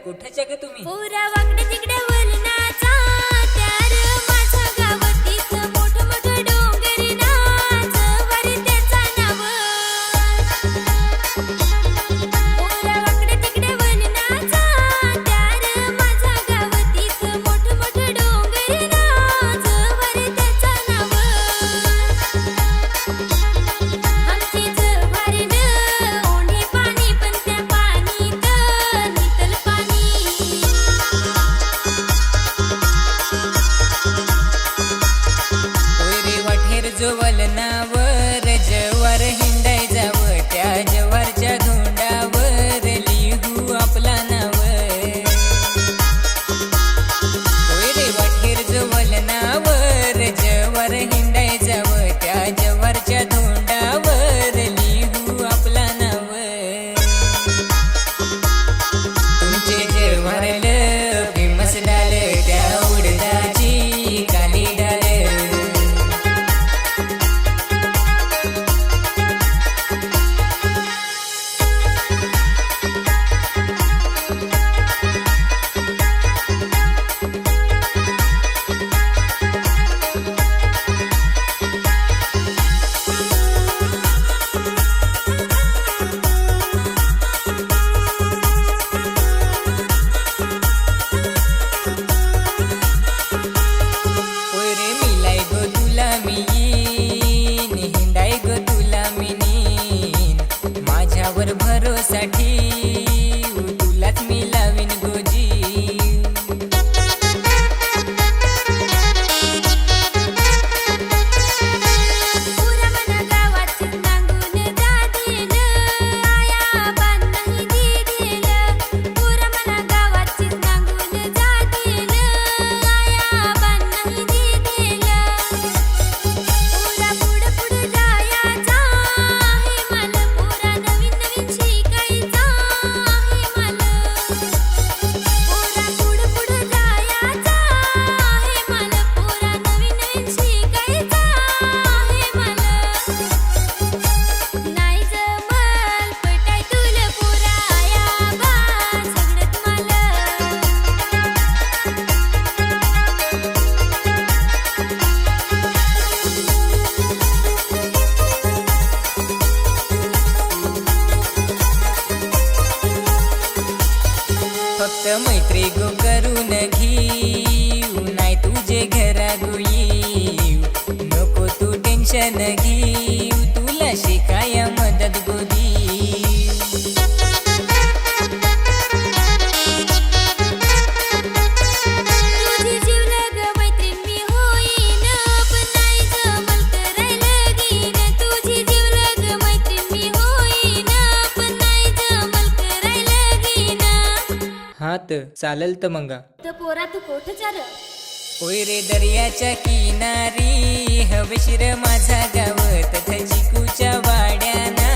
कुठच्या ग तुम्ही? पुरा वाकडे तिकडे वलनाचा त्यार माझा गावातीत मोठं मोठं डोंगरी नाच वारी त्याचा नाव. पुरा वाकडे तिकडे वलनाचा त्यार माझा गावातीत मोठं मोठं डोंगरी नाच वारी त्याचा नाव. आमची जवारीन ओढे पाणी पण त्या पाणीत नितल पाणी. होय रे वाठेर वलनावर जवार हिंडाय जावं, त्या जवारच्या धोंडावर लिहू आपला नाव. होय रे वाठेर वलनावर जवार हिंडाय जावं, त्या जवारच्या धोंडावर लिहू आपला नाव. तुमचे जवारल फेमस डाल त्या उडदाची काली डाल. होय रे मिलाय गो तुला मी येईन, हिंडाय गो तुला मी नेईन. माझ्यावर भरोसा ठेव, तुलाच मी लावीन गोजी. पुरा मना गावात नांगून जातील आया बान नाही दिलेल. पुरा मना गावात नांगून जातील आया बान नाही दिलेल. पुरा पुढं पुढं जायचा आहे मला, पुरा नवीन नवीन शिकायचा आहे मला. पुरा पुढं पुढं जायचा आहे मला, पुरा नवीन नवीन शिकायचा आहे मला. नाही जमल पटाय तुला पुरा आया बा सगळ्यात मला. फक्त मैत्री गो करून घेऊ, नाही तुझे घरा गो येऊ. नको तू टेन्शन घेऊ, तुला शिकाया मदत गो देऊ. तुझी जीवलग मैत्रीण मी होईन, पण नाही जमल करायला लगीन. तुझी जीवलग मैत्रीण मी होईन, पण नाही जमल करायला लगीन. हा तर चालेल तर मंगा. तर पोरा तू कोठचा र? होय रे दर्याच्या किनारी हवेशीर माझा गाव, तथ चिकूच्या वाड्याना